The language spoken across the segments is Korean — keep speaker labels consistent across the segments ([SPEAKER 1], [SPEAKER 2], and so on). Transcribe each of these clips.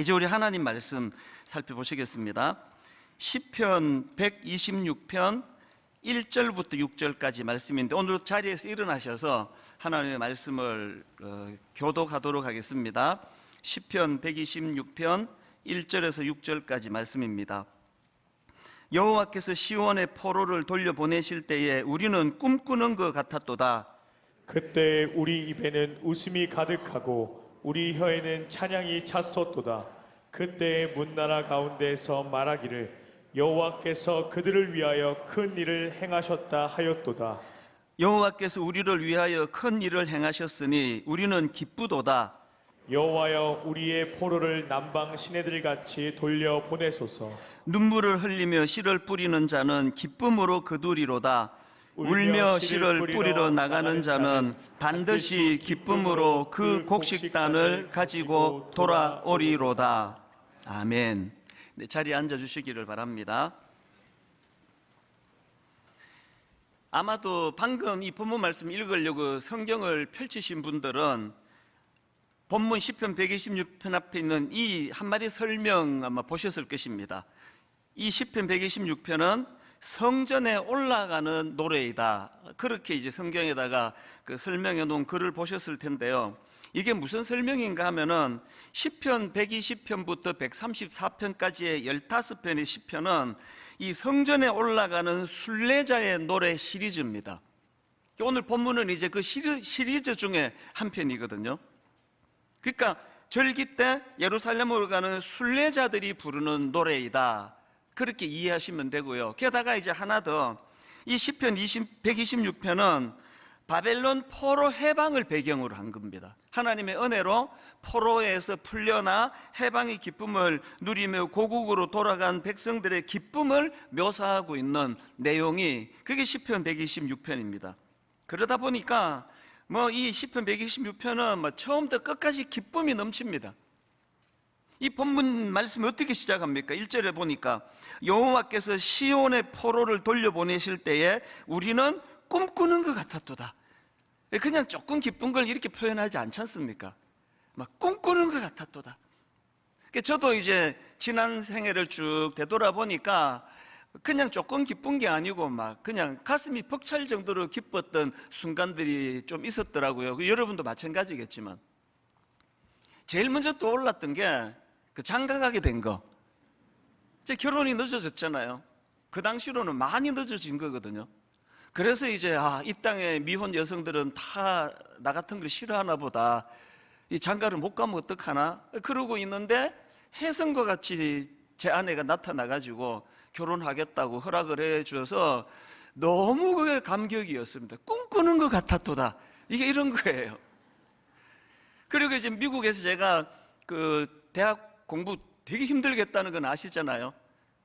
[SPEAKER 1] 이제 우리 하나님 말씀 살펴보시겠습니다. 시편 126편 1절부터 6절까지 말씀인데 오늘 자리에서 일어나셔서 하나님의 말씀을 교독하도록 하겠습니다. 시편 126편 1절에서 6절까지 말씀입니다. 여호와께서 시온의 포로를 돌려보내실 때에 우리는 꿈꾸는 것 같았도다.
[SPEAKER 2] 그때 우리 입에는 웃음이 가득하고 우리 혀에는 찬양이 찼었도다. 그때 문나라 가운데서 말하기를 여호와께서 그들을 위하여 큰 일을 행하셨다 하였도다.
[SPEAKER 1] 여호와께서 우리를 위하여 큰 일을 행하셨으니 우리는 기쁘도다.
[SPEAKER 2] 여호와여 우리의 포로를 남방 시내들같이 돌려 보내소서.
[SPEAKER 1] 눈물을 흘리며 씨를 뿌리는 자는 기쁨으로 거두리로다. 울며 씨를 뿌리러 나가는 자는 반드시 기쁨으로 그 곡식단을 가지고 돌아오리로다. 아멘. 네, 자리에 앉아주시기를 바랍니다. 아마도 방금 이 본문 말씀 읽으려고 성경을 펼치신 분들은 본문 시편 126편 앞에 있는 이 한마디 설명 아마 보셨을 것입니다. 이 시편 126편은 성전에 올라가는 노래이다. 그렇게 이제 성경에다가 그 설명해 놓은 글을 보셨을 텐데요. 이게 무슨 설명인가 하면은 시편 120편부터 134편까지의 15편의 시편은 이 성전에 올라가는 순례자의 노래 시리즈입니다. 오늘 본문은 이제 그 시리즈 중에 한 편이거든요. 그러니까 절기 때 예루살렘으로 가는 순례자들이 부르는 노래이다. 그렇게 이해하시면 되고요. 게다가 이제 하나 더, 이 시편 126편은 바벨론 포로 해방을 배경으로 한 겁니다. 하나님의 은혜로 포로에서 풀려나 해방의 기쁨을 누리며 고국으로 돌아간 백성들의 기쁨을 묘사하고 있는 내용이 그게 시편 126편입니다. 그러다 보니까 이 시편 126편은 처음부터 끝까지 기쁨이 넘칩니다. 이 본문 말씀이 어떻게 시작합니까? 1절에 보니까 여호와께서 시온의 포로를 돌려보내실 때에 우리는 꿈꾸는 것 같았도다. 그냥 조금 기쁜 걸 이렇게 표현하지 않지 않습니까? 막 꿈꾸는 것 같았도다. 저도 이제 지난 생애를 쭉 되돌아보니까 그냥 조금 기쁜 게 아니고 막 그냥 가슴이 벅찰 정도로 기뻤던 순간들이 좀 있었더라고요. 여러분도 마찬가지겠지만 제일 먼저 떠올랐던 게 그 장가가게 된 거. 제 결혼이 늦어졌잖아요. 그 당시로는 많이 늦어진 거거든요. 그래서 이제 이 땅의 미혼 여성들은 다 나 같은 걸 싫어하나 보다. 이 장가를 못 가면 어떡하나? 그러고 있는데 혜성과 같이 제 아내가 나타나가지고 결혼하겠다고 허락을 해줘서 너무 그게 감격이었습니다. 꿈꾸는 것 같았도다. 이게 이런 거예요. 그리고 이제 미국에서 제가 그 대학 공부 되게 힘들겠다는 건 아시잖아요.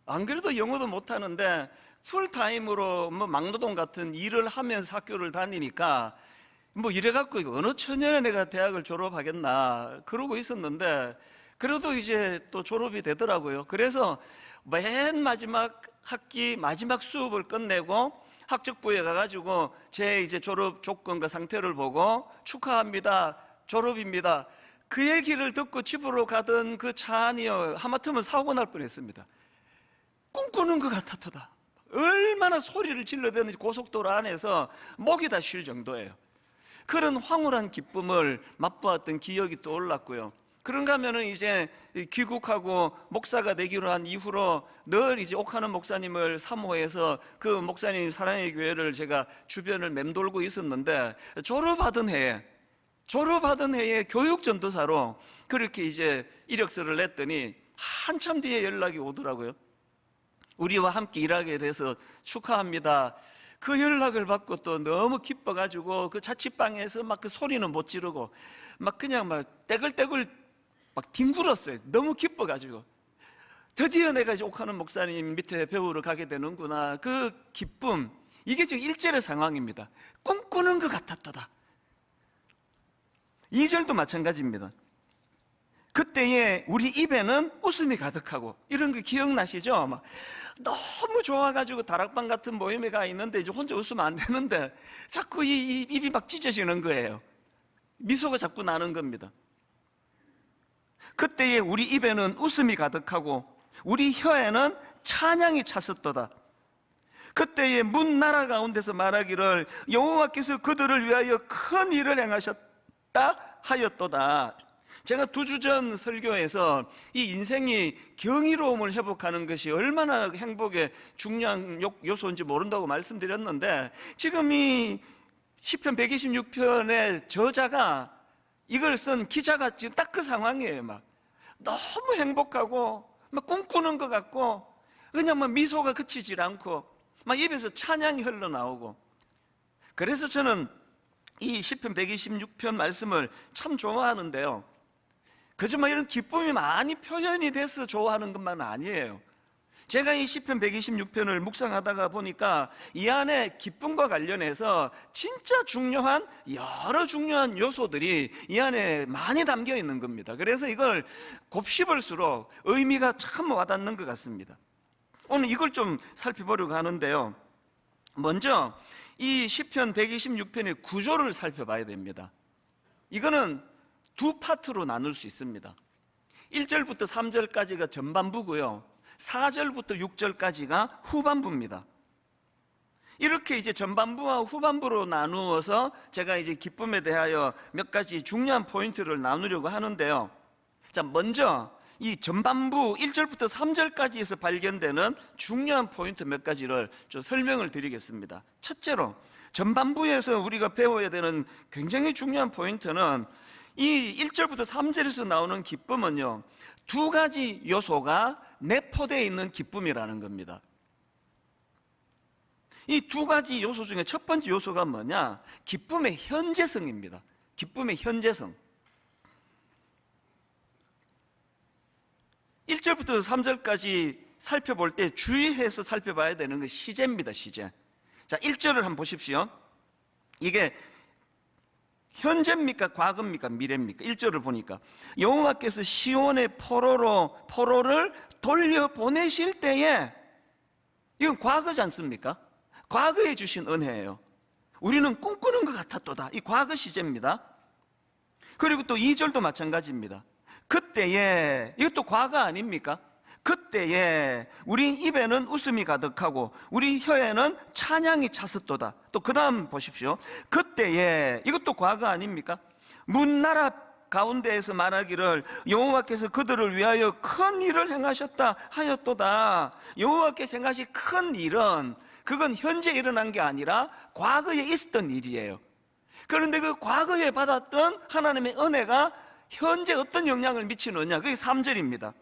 [SPEAKER 1] 안 그래도 영어도 못하는데 풀타임으로 막노동 같은 일을 하면서 학교를 다니니까 이래갖고 어느 천년에 내가 대학을 졸업하겠나 그러고 있었는데 그래도 이제 또 졸업이 되더라고요. 그래서 맨 마지막 학기 마지막 수업을 끝내고 학적부에 가가지고 제 이제 졸업 조건과 상태를 보고 축하합니다, 졸업입니다. 그 얘기를 듣고 집으로 가던 그 차 안이요, 하마터면 사고 날 뻔했습니다. 꿈꾸는 것 같았다. 얼마나 소리를 질러대는지 고속도로 안에서 목이 다 쉴 정도예요. 그런 황홀한 기쁨을 맛보았던 기억이 떠올랐고요. 그런가 하면은 이제 귀국하고 목사가 되기로 한 이후로 늘 이제 옥하는 목사님을 사모해서 그 목사님 사랑의 교회를 제가 주변을 맴돌고 있었는데 졸업하던 해에 교육전도사로 그렇게 이제 이력서를 냈더니 한참 뒤에 연락이 오더라고요. 우리와 함께 일하게 돼서 축하합니다. 그 연락을 받고 또 너무 기뻐가지고 그 자취방에서 막 그 소리는 못 지르고 막 그냥 막 떼글떼글 막 뒹굴었어요. 너무 기뻐가지고 드디어 내가 이제 옥하는 목사님 밑에 배우러 가게 되는구나. 그 기쁨, 이게 지금 1절의 상황입니다. 꿈꾸는 것 같았도다. 2절도 마찬가지입니다. 그때에 우리 입에는 웃음이 가득하고, 이런 거 기억나시죠? 막 너무 좋아가지고 다락방 같은 모임에 가 있는데 이제 혼자 웃으면 안 되는데 자꾸 이 입이 막 찢어지는 거예요. 미소가 자꾸 나는 겁니다. 그때에 우리 입에는 웃음이 가득하고 우리 혀에는 찬양이 찼었도다. 그때에 문 나라 가운데서 말하기를 여호와께서 그들을 위하여 큰 일을 행하셨다 하였도다. 제가 2주 전 설교에서 이 인생이 경이로움을 회복하는 것이 얼마나 행복의 중요한 요소인지 모른다고 말씀드렸는데, 지금 이 시편 126편의 저자가 이걸 쓴 기자가 지금 딱 그 상황이에요. 막 너무 행복하고 막 꿈꾸는 것 같고 그냥 막 미소가 그치질 않고 막 입에서 찬양이 흘러나오고. 그래서 저는 이 시편 126편 말씀을 참 좋아하는데요, 그저 막 이런 기쁨이 많이 표현이 돼서 좋아하는 것만 아니에요. 제가 이 시편 126편을 묵상하다가 보니까 이 안에 기쁨과 관련해서 진짜 중요한 여러 중요한 요소들이 이 안에 많이 담겨 있는 겁니다. 그래서 이걸 곱씹을수록 의미가 참 와닿는 것 같습니다. 오늘 이걸 좀 살펴보려고 하는데요, 먼저 이 시편 126편의 구조를 살펴봐야 됩니다. 이거는 2파트로 나눌 수 있습니다. 1절부터 3절까지가 전반부고요, 4절부터 6절까지가 후반부입니다. 이렇게 이제 전반부와 후반부로 나누어서 제가 이제 기쁨에 대하여 몇 가지 중요한 포인트를 나누려고 하는데요. 자, 먼저 이 전반부 1절부터 3절까지에서 발견되는 중요한 포인트 몇 가지를 좀 설명을 드리겠습니다. 첫째로, 전반부에서 우리가 배워야 되는 굉장히 중요한 포인트는 이 1절부터 3절에서 나오는 기쁨은요, 2가지 요소가 내포되어 있는 기쁨이라는 겁니다. 이 2가지 요소 중에 첫 번째 요소가 뭐냐? 기쁨의 현재성입니다. 기쁨의 현재성. 1절부터 3절까지 살펴볼 때 주의해서 살펴봐야 되는 건 시제입니다. 시제. 자, 1절을 한번 보십시오. 이게 현재입니까? 과거입니까? 미래입니까? 1절을 보니까 여호와께서 시온의 포로를 돌려보내실 때에, 이건 과거지 않습니까? 과거에 주신 은혜예요. 우리는 꿈꾸는 것 같았도다. 이 과거 시제입니다. 그리고 또 2절도 마찬가지입니다. 그때에, 이것도 과거 아닙니까? 그때에 우리 입에는 웃음이 가득하고 우리 혀에는 찬양이 찼었도다. 또 그 다음 보십시오. 그때에, 이것도 과거 아닙니까? 문나라 가운데에서 말하기를 여호와께서 그들을 위하여 큰 일을 행하셨다 하였도다. 여호와께서 행하신 큰 일은, 그건 현재 일어난 게 아니라 과거에 있었던 일이에요. 그런데 그 과거에 받았던 하나님의 은혜가 현재 어떤 영향을 미치느냐, 그게 3절입니다.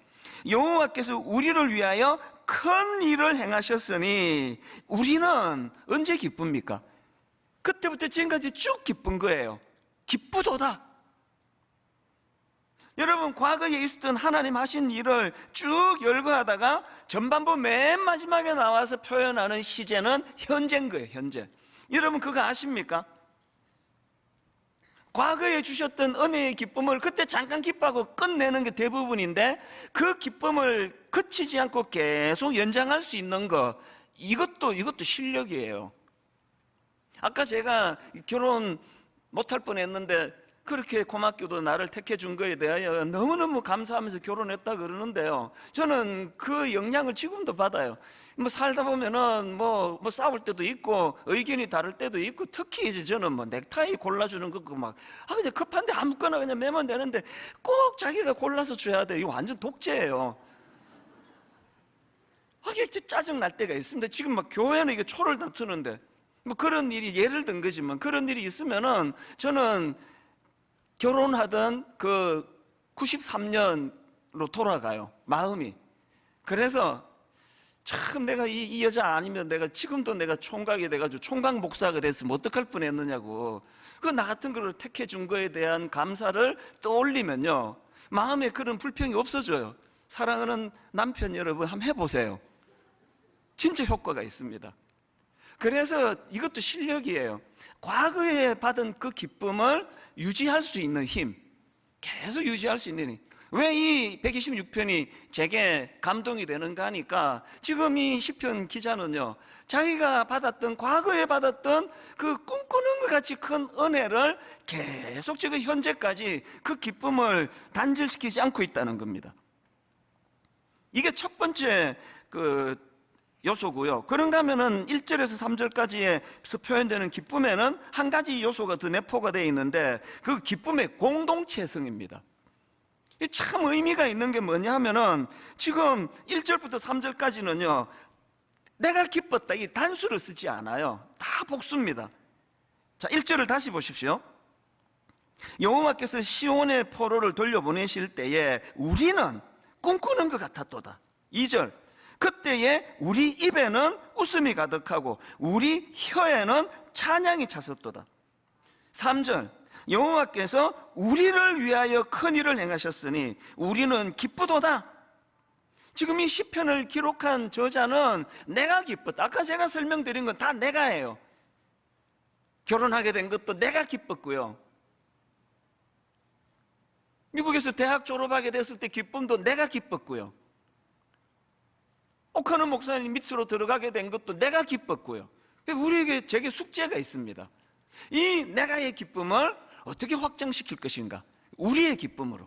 [SPEAKER 1] 여호와께서 우리를 위하여 큰 일을 행하셨으니, 우리는 언제 기쁩니까? 그때부터 지금까지 쭉 기쁜 거예요. 기쁘도다. 여러분, 과거에 있었던 하나님 하신 일을 쭉 열거하다가 전반부 맨 마지막에 나와서 표현하는 시제는 현재인 거예요. 현재. 여러분, 그거 아십니까? 과거에 주셨던 은혜의 기쁨을 그때 잠깐 기뻐하고 끝내는 게 대부분인데, 그 기쁨을 그치지 않고 계속 연장할 수 있는 거, 이것도 실력이에요. 아까 제가 결혼 못할 뻔했는데 그렇게 고맙게도 나를 택해 준 거에 대하여 너무너무 감사하면서 결혼했다 그러는데요, 저는 그 영향을 지금도 받아요. 뭐 살다 보면은 뭐 싸울 때도 있고 의견이 다를 때도 있고, 특히 이제 저는 뭐 넥타이 골라주는 거 막 그냥 급한데 아무거나 그냥 매면 되는데 꼭 자기가 골라서 줘야 돼. 이거 완전 독재예요. 이게 짜증 날 때가 있습니다. 지금 막 교회는 이게 초를 다투는데 뭐 그런 일이, 예를 든 거지만 그런 일이 있으면은, 저는 결혼하던 그 93년으로 돌아가요, 마음이. 그래서 참 내가 이 여자 아니면 내가 지금도 내가 총각이 돼가지고 총각 목사가 됐으면 어떡할 뻔했느냐고. 그 나 같은 거를 택해 준 거에 대한 감사를 떠올리면요, 마음에 그런 불평이 없어져요. 사랑하는 남편 여러분, 한번 해보세요. 진짜 효과가 있습니다. 그래서 이것도 실력이에요. 과거에 받은 그 기쁨을 유지할 수 있는 힘, 계속 유지할 수 있는 힘. 왜 이 126편이 제게 감동이 되는가 하니까 지금 이 시편 기자는요, 자기가 받았던, 과거에 받았던 그 꿈꾸는 것 같이 큰 은혜를 계속 지금 현재까지 그 기쁨을 단절시키지 않고 있다는 겁니다. 이게 첫 번째 그 요소고요. 그런가 하면은 1절에서 3절까지에서 표현되는 기쁨에는 한 가지 요소가 더 내포가 되어 있는데, 그 기쁨의 공동체성입니다. 참 의미가 있는 게 뭐냐 하면은 지금 1절부터 3절까지는요, 내가 기뻤다 이 단수를 쓰지 않아요. 다 복수입니다. 자, 1절을 다시 보십시오. 여호와께서 시온의 포로를 돌려보내실 때에 우리는 꿈꾸는 것 같았도다. 2절, 그때에 우리 입에는 웃음이 가득하고 우리 혀에는 찬양이 찼었도다. 3절, 여호와께서 우리를 위하여 큰 일을 행하셨으니 우리는 기쁘도다. 지금 이 시편을 기록한 저자는 내가 기뻤다. 아까 제가 설명드린 건 다 내가 해요. 결혼하게 된 것도 내가 기뻤고요, 미국에서 대학 졸업하게 됐을 때 기쁨도 내가 기뻤고요, 오카노 목사님 밑으로 들어가게 된 것도 내가 기뻤고요. 우리에게 제게 숙제가 있습니다. 이 내가의 기쁨을 어떻게 확장시킬 것인가, 우리의 기쁨으로.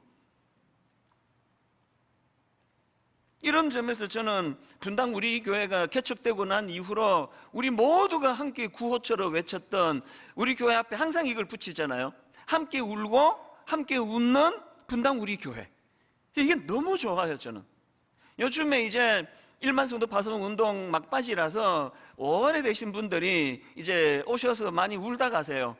[SPEAKER 1] 이런 점에서 저는 분당 우리 교회가 개척되고 난 이후로 우리 모두가 함께 구호처럼 외쳤던, 우리 교회 앞에 항상 이걸 붙이잖아요. 함께 울고 함께 웃는 분당 우리 교회. 이게 너무 좋아요. 저는 요즘에 이제 1만 성도 파송 운동 막바지라서 오래되신 분들이 이제 오셔서 많이 울다 가세요.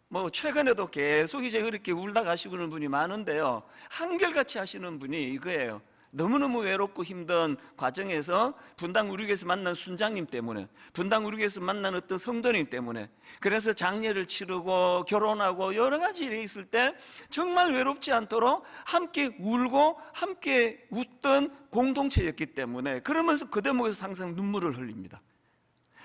[SPEAKER 1] 뭐 최근에도 계속 이제 그렇게 울다 가시는 분이 많은데요, 한결같이 하시는 분이 이거예요. 너무너무 외롭고 힘든 과정에서 분당 우리교회에서 만난 순장님 때문에, 분당 우리교회에서 만난 어떤 성도님 때문에, 그래서 장례를 치르고 결혼하고 여러 가지 일이 있을 때 정말 외롭지 않도록 함께 울고 함께 웃던 공동체였기 때문에, 그러면서 그 대목에서 항상 눈물을 흘립니다.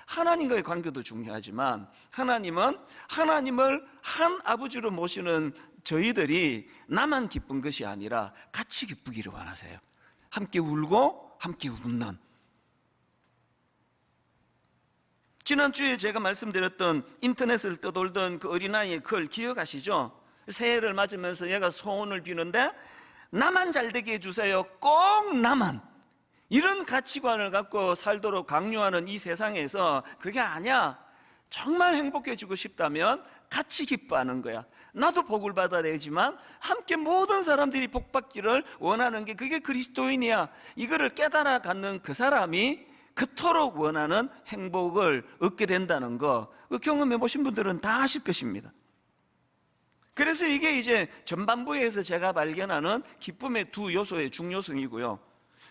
[SPEAKER 1] 하나님과의 관계도 중요하지만 하나님은 하나님을 한 아버지로 모시는 저희들이 나만 기쁜 것이 아니라 같이 기쁘기를 원하세요. 함께 울고 함께 웃는. 지난주에 제가 말씀드렸던 인터넷을 떠돌던 그 어린아이의 글 기억하시죠? 새해를 맞으면서 얘가 소원을 비는데 나만 잘되게 해주세요, 꼭 나만. 이런 가치관을 갖고 살도록 강요하는 이 세상에서 그게 아니야. 정말 행복해지고 싶다면 같이 기뻐하는 거야. 나도 복을 받아야 되지만 함께 모든 사람들이 복받기를 원하는 게 그게 그리스도인이야. 이거를 깨달아 갖는 그 사람이 그토록 원하는 행복을 얻게 된다는 거, 경험해 보신 분들은 다 아실 것입니다. 그래서 이게 이제 전반부에서 제가 발견하는 기쁨의 두 요소의 중요성이고요,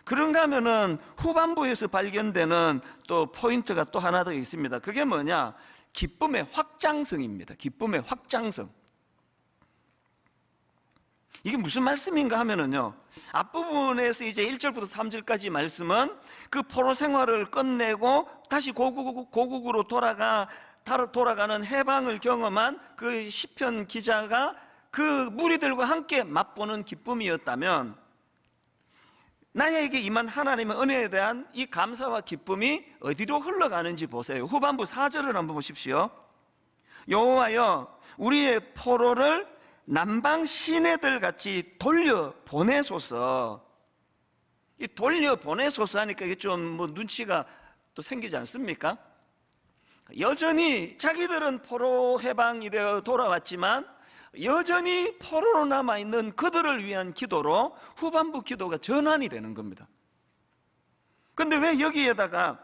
[SPEAKER 1] 그런가 하면은 후반부에서 발견되는 또 포인트가 또 하나 더 있습니다. 그게 뭐냐? 기쁨의 확장성입니다. 기쁨의 확장성. 이게 무슨 말씀인가 하면은요, 앞부분에서 이제 1절부터 3절까지 말씀은 그 포로 생활을 끝내고 다시 고국으로 돌아가는 해방을 경험한 그 시편 기자가 그 무리들과 함께 맛보는 기쁨이었다면, 나에게 임한 하나님의 은혜에 대한 이 감사와 기쁨이 어디로 흘러가는지 보세요. 후반부 4절을 한번 보십시오. 여호와여 우리의 포로를 남방 시내들 같이 돌려보내소서. 이 돌려보내소서 하니까 이게 좀 뭐 눈치가 또 생기지 않습니까? 여전히 자기들은 포로 해방이 되어 돌아왔지만 여전히 포로로 남아있는 그들을 위한 기도로 후반부 기도가 전환이 되는 겁니다. 그런데 왜 여기에다가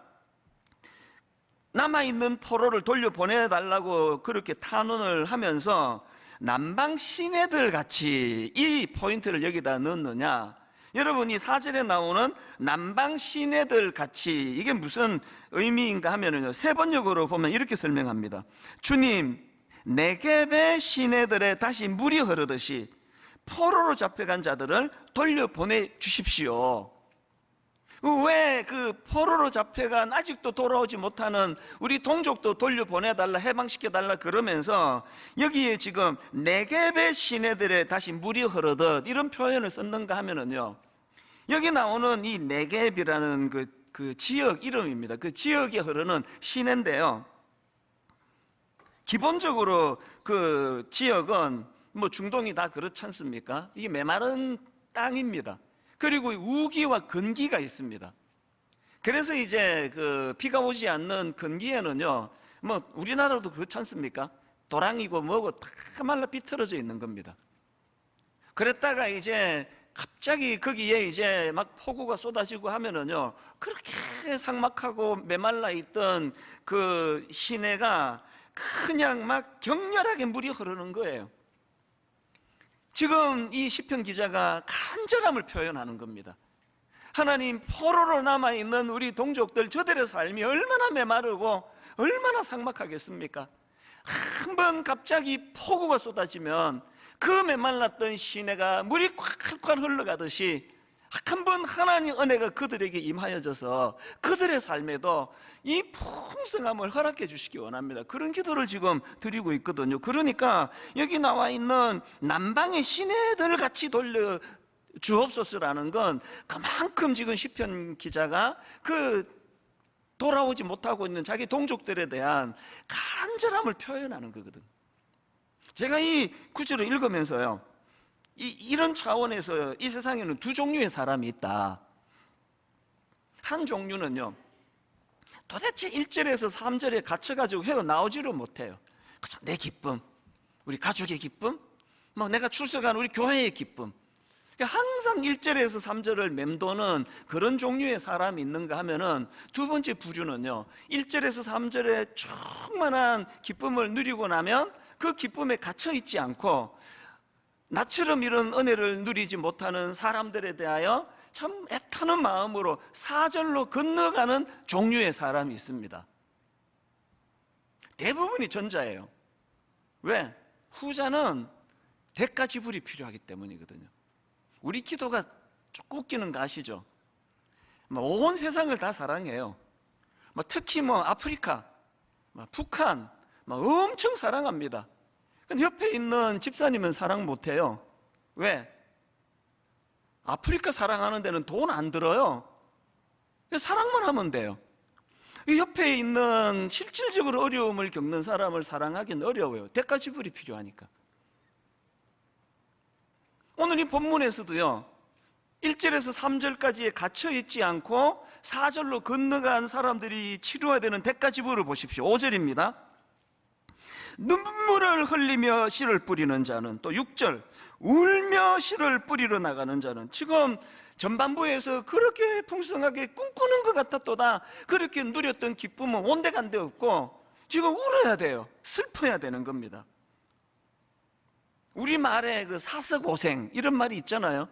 [SPEAKER 1] 남아있는 포로를 돌려보내달라고 그렇게 탄원을 하면서 남방 시내들 같이 이 포인트를 여기다 넣느냐? 여러분이 4절에 나오는 남방 시내들 같이, 이게 무슨 의미인가 하면은요, 세 번역으로 보면 이렇게 설명합니다. 주님, 네겝의 시내들에 다시 물이 흐르듯이 포로로 잡혀간 자들을 돌려보내 주십시오. 왜 이제 그 포로로 잡혀간 아직도 돌아오지 못하는 우리 동족도 돌려보내달라, 해방시켜달라 그러면서 여기에 지금 네겝의 시내들에 다시 물이 흐르듯 이런 표현을 썼는가 하면은요, 여기 나오는 이 네겝이라는 그 지역 이름입니다. 그 지역에 흐르는 시내인데요, 기본적으로 그 지역은 뭐 중동이 다 그렇지 않습니까? 이게 메마른 땅입니다. 그리고 우기와 건기가 있습니다. 그래서 이제 그 비가 오지 않는 건기에는요, 뭐 우리나라도 그렇지 않습니까? 도랑이고 뭐고 다 말라 비틀어져 있는 겁니다. 그랬다가 이제 갑자기 거기에 이제 막 폭우가 쏟아지고 하면은요, 그렇게 삭막하고 메말라 있던 그 시내가 그냥 막 격렬하게 물이 흐르는 거예요. 지금 이 시편 기자가 간절함을 표현하는 겁니다. 하나님, 포로로 남아있는 우리 동족들, 저들의 삶이 얼마나 메마르고 얼마나 삭막하겠습니까? 한번 갑자기 폭우가 쏟아지면 그 메말랐던 시내가 물이 콸콸 흘러가듯이 한번 하나님 은혜가 그들에게 임하여져서 그들의 삶에도 이 풍성함을 허락해 주시기 원합니다. 그런 기도를 지금 드리고 있거든요. 그러니까 여기 나와 있는 남방의 시내들 같이 돌려 주옵소서라는 건 그만큼 지금 시편 기자가 그 돌아오지 못하고 있는 자기 동족들에 대한 간절함을 표현하는 거거든요. 제가 이 구절을 읽으면서요, 이런 차원에서 이 세상에는 두 종류의 사람이 있다. 한 종류는요, 도대체 1절에서 3절에 갇혀가지고 헤어나오지를 못해요. 그죠? 내 기쁨, 우리 가족의 기쁨, 뭐 내가 출석한 우리 교회의 기쁨. 그러니까 항상 1절에서 3절을 맴도는 그런 종류의 사람이 있는가 하면은, 두 번째 부류는요, 1절에서 3절에 충만한 기쁨을 누리고 나면 그 기쁨에 갇혀있지 않고 나처럼 이런 은혜를 누리지 못하는 사람들에 대하여 참 애타는 마음으로 4절로 건너가는 종류의 사람이 있습니다. 대부분이 전자예요. 왜? 후자는 대가 지불이 필요하기 때문이거든요. 우리 기도가 조금 웃기는 거 아시죠? 온 세상을 다 사랑해요. 특히 아프리카, 북한 엄청 사랑합니다. 근데 옆에 있는 집사님은 사랑 못해요. 왜? 아프리카 사랑하는 데는 돈 안 들어요. 사랑만 하면 돼요. 옆에 있는 실질적으로 어려움을 겪는 사람을 사랑하기는 어려워요. 대가 지불이 필요하니까. 오늘 이 본문에서도요, 1절에서 3절까지에 갇혀있지 않고 4절로 건너간 사람들이 치루어야 되는 대가 지불을 보십시오. 5절입니다. 눈물을 흘리며 씨를 뿌리는 자는, 또 6절, 울며 씨를 뿌리러 나가는 자는. 지금 전반부에서 그렇게 풍성하게 꿈꾸는 것 같았도다 그렇게 누렸던 기쁨은 온데간데 없고 지금 울어야 돼요. 슬퍼야 되는 겁니다. 우리말에 그 사서고생 이런 말이 있잖아요.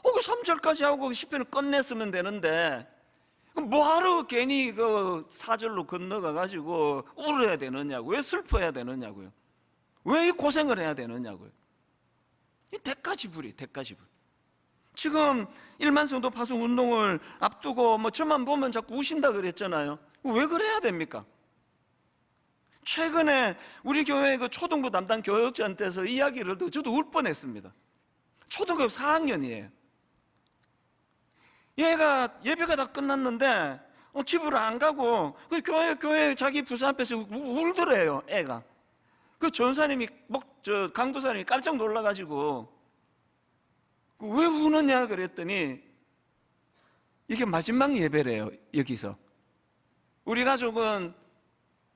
[SPEAKER 1] 그 3절까지 하고 시편을 끝냈으면 되는데 뭐하러 괜히 그 4절로 건너가가지고 울어야 되느냐고, 왜 슬퍼야 되느냐고요, 왜 이 고생을 해야 되느냐고요. 이 대가 지불이 대가 지불. 지금 1만 성도 파송 운동을 앞두고 저만 보면 자꾸 우신다 그랬잖아요. 왜 그래야 됩니까? 최근에 우리 교회 그 초등부 담당 교역자한테서 이야기를 듣고 저도 울 뻔했습니다. 초등학교 4학년이에요. 얘가 예배가 다 끝났는데 집으로 안 가고 그 교회 자기 부서 앞에서 울더래요, 애가. 그 전사님이 강도사님이 깜짝 놀라가지고 왜 우느냐 그랬더니 이게 마지막 예배래요. 여기서 우리 가족은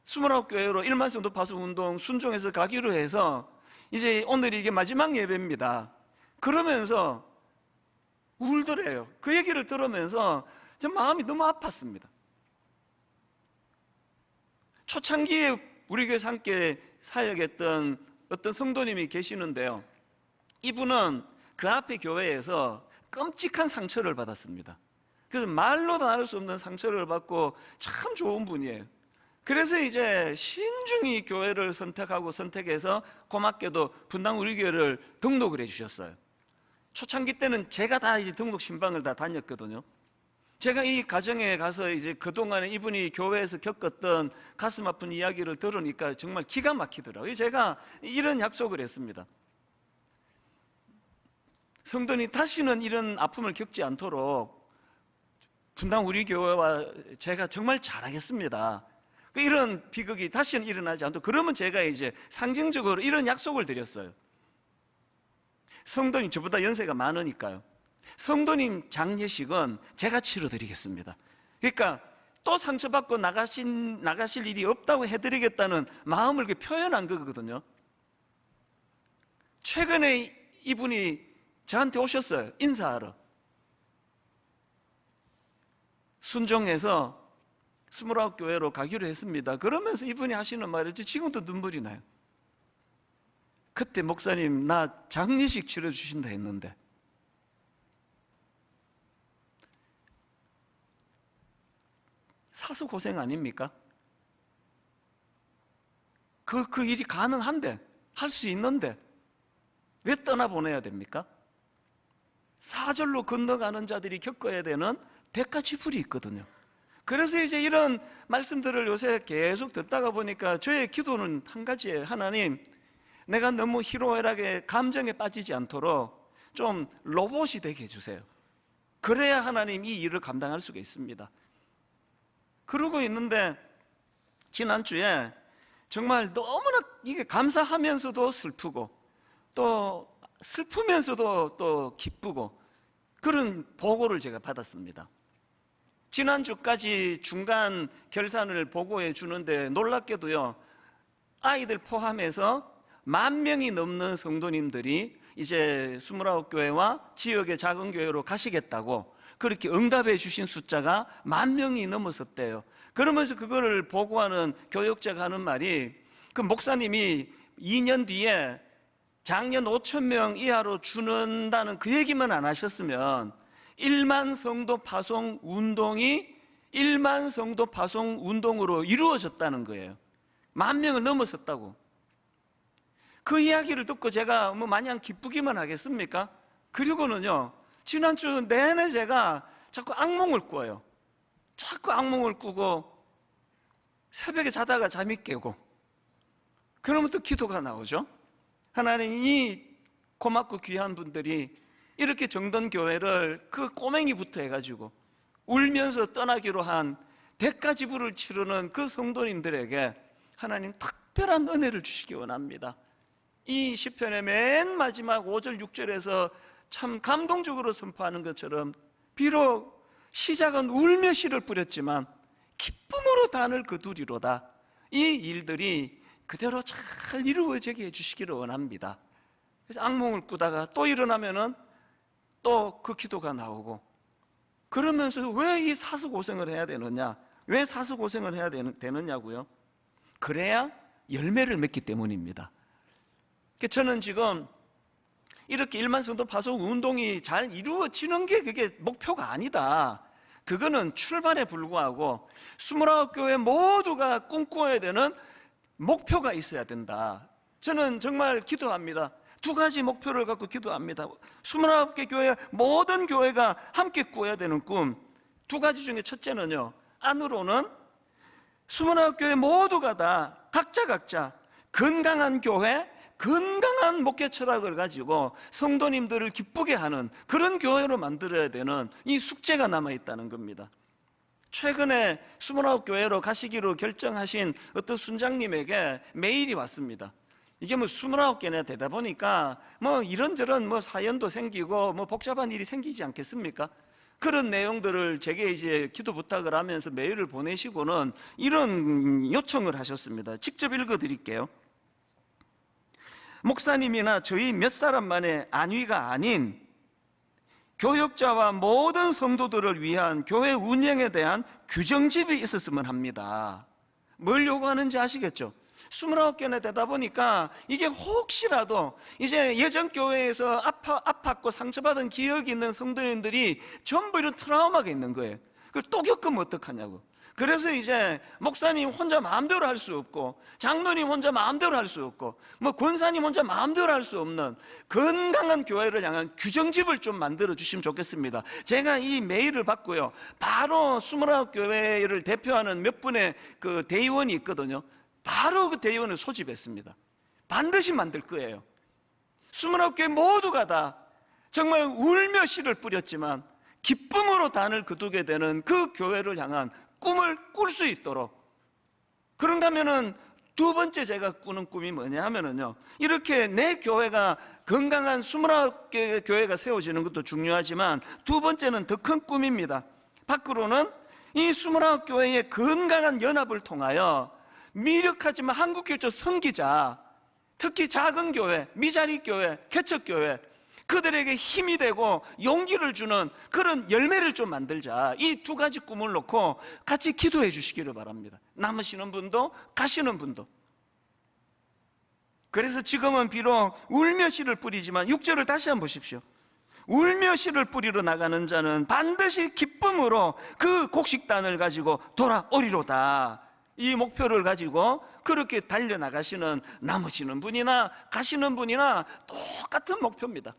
[SPEAKER 1] 29교회로 1만 성도 파송 운동 순종해서 가기로 해서 이제 오늘이 이게 마지막 예배입니다. 그러면서 울더래요. 그 얘기를 들으면서 제 마음이 너무 아팠습니다. 초창기에 우리 교회에서 함께 사역했던 어떤 성도님이 계시는데요, 이분은 그 앞에 교회에서 끔찍한 상처를 받았습니다. 그래서 말로 다 할 수 없는 상처를 받고 참 좋은 분이에요. 그래서 이제 신중히 교회를 선택해서 고맙게도 분당 우리 교회를 등록을 해주셨어요. 초창기 때는 제가 다 이제 등록 신방을 다 다녔거든요. 제가 이 가정에 가서 이제 그동안에 이분이 교회에서 겪었던 가슴 아픈 이야기를 들으니까 정말 기가 막히더라고요. 제가 이런 약속을 했습니다. 성도님, 다시는 이런 아픔을 겪지 않도록 분당 우리 교회와 제가 정말 잘하겠습니다. 이런 비극이 다시는 일어나지 않도록. 그러면 제가 이제 상징적으로 이런 약속을 드렸어요. 성도님, 저보다 연세가 많으니까요. 성도님 장례식은 제가 치러드리겠습니다. 그러니까 또 상처받고 나가실 일이 없다고 해드리겠다는 마음을 표현한 거거든요. 최근에 이분이 저한테 오셨어요. 인사하러. 순종해서 29교회로 가기로 했습니다. 그러면서 이분이 하시는 말이죠. 지금도 눈물이 나요. 그때 목사님, 나 장례식 치러주신다 했는데 사서 고생 아닙니까? 그 일이 가능한데, 할 수 있는데 왜 떠나보내야 됩니까? 사절로 건너가는 자들이 겪어야 되는 대가 지불이 있거든요. 그래서 이제 이런 말씀들을 요새 계속 듣다가 보니까 저의 기도는 한 가지예요. 하나님, 내가 너무 희로애락에 감정에 빠지지 않도록 좀 로봇이 되게 해주세요. 그래야 하나님 이 일을 감당할 수가 있습니다. 그러고 있는데 지난주에 정말 너무나 이게 감사하면서도 슬프고 또 슬프면서도 또 기쁘고 그런 보고를 제가 받았습니다. 지난주까지 중간 결산을 보고해 주는데 놀랍게도요, 아이들 포함해서 10,000명이 넘는 성도님들이 이제 29교회와 지역의 작은 교회로 가시겠다고 그렇게 응답해 주신 숫자가 10,000명이 넘었었대요. 그러면서 그거를 보고하는 교역자가 하는 말이, 그 목사님이 2년 뒤에 작년 5,000명 이하로 줄는다는 그 얘기만 안 하셨으면 1만 성도 파송 운동이 1만 성도 파송 운동으로 이루어졌다는 거예요. 10,000명을 넘었었다고. 그 이야기를 듣고 제가 뭐 마냥 기쁘기만 하겠습니까? 그리고는요, 지난주 내내 제가 자꾸 악몽을 꿔요. 자꾸 악몽을 꾸고 새벽에 자다가 잠이 깨고 그러면 또 기도가 나오죠. 하나님, 이 고맙고 귀한 분들이 이렇게 정든 교회를 그 꼬맹이부터 해가지고 울면서 떠나기로 한 대가 지불을 치르는 그 성도님들에게 하나님 특별한 은혜를 주시기 원합니다. 이 시편의 맨 마지막 5절 6절에서 참 감동적으로 선포하는 것처럼 비록 시작은 울며 씨를 뿌렸지만 기쁨으로 단을 거두리로다. 이 일들이 그대로 잘 이루어지게 해주시기를 원합니다. 그래서 악몽을 꾸다가 또 일어나면은 또 그 기도가 나오고, 그러면서 왜 이 사수고생을 해야 되느냐, 왜 사수고생을 해야 되느냐고요? 그래야 열매를 맺기 때문입니다. 저는 지금 이렇게 1만 성도 파송 운동이 잘 이루어지는 게 그게 목표가 아니다. 그거는 출발에 불과하고 29교회 모두가 꿈꿔야 되는 목표가 있어야 된다. 저는 정말 기도합니다. 2가지 목표를 갖고 기도합니다. 29개 교회 모든 교회가 함께 꾸어야 되는 꿈 2가지 중에 첫째는요, 안으로는 29교회 모두가 다 각자 건강한 교회, 건강한 목회 철학을 가지고 성도님들을 기쁘게 하는 그런 교회로 만들어야 되는 이 숙제가 남아있다는 겁니다. 최근에 29교회로 가시기로 결정하신 어떤 순장님에게 메일이 왔습니다. 이게 뭐 29개나 되다 보니까 뭐 이런저런 뭐 사연도 생기고 뭐 복잡한 일이 생기지 않겠습니까? 그런 내용들을 제게 이제 기도 부탁을 하면서 메일을 보내시고는 이런 요청을 하셨습니다. 직접 읽어 드릴게요. 목사님이나 저희 몇 사람만의 안위가 아닌 교역자와 모든 성도들을 위한 교회 운영에 대한 규정집이 있었으면 합니다. 뭘 요구하는지 아시겠죠? 29개나 되다 보니까 이게 혹시라도 이제 예전 교회에서 아팠고 상처받은 기억이 있는 성도님들이 전부 이런 트라우마가 있는 거예요. 그걸 또 겪으면 어떡하냐고. 그래서 이제 목사님 혼자 마음대로 할 수 없고, 장로님 혼자 마음대로 할 수 없고, 뭐 권사님 혼자 마음대로 할 수 없는 건강한 교회를 향한 규정집을 좀 만들어 주시면 좋겠습니다. 제가 이 메일을 받고요, 바로 29교회를 대표하는 몇 분의 그 대의원이 있거든요. 바로 그 대의원을 소집했습니다. 반드시 만들 거예요. 29교회 모두가 다 정말 울며 씨를 뿌렸지만 기쁨으로 단을 거두게 되는 그 교회를 향한 꿈을 꿀 수 있도록. 그런가면은 두 번째 제가 꾸는 꿈이 뭐냐 하면은요, 이렇게 내 교회가 건강한 29개의 교회가 세워지는 것도 중요하지만 두 번째는 더 큰 꿈입니다. 밖으로는 이 29교회의 건강한 연합을 통하여 미력하지만 한국교회적 선기자, 특히 작은 교회, 미자리 교회, 개척교회, 그들에게 힘이 되고 용기를 주는 그런 열매를 좀 만들자. 이 두 가지 꿈을 놓고 같이 기도해 주시기를 바랍니다. 남으시는 분도 가시는 분도. 그래서 지금은 비록 울며 씨를 뿌리지만 6절을 다시 한번 보십시오. 울며 씨를 뿌리러 나가는 자는 반드시 기쁨으로 그 곡식단을 가지고 돌아오리로다. 이 목표를 가지고 그렇게 달려나가시는 남으시는 분이나 가시는 분이나 똑같은 목표입니다.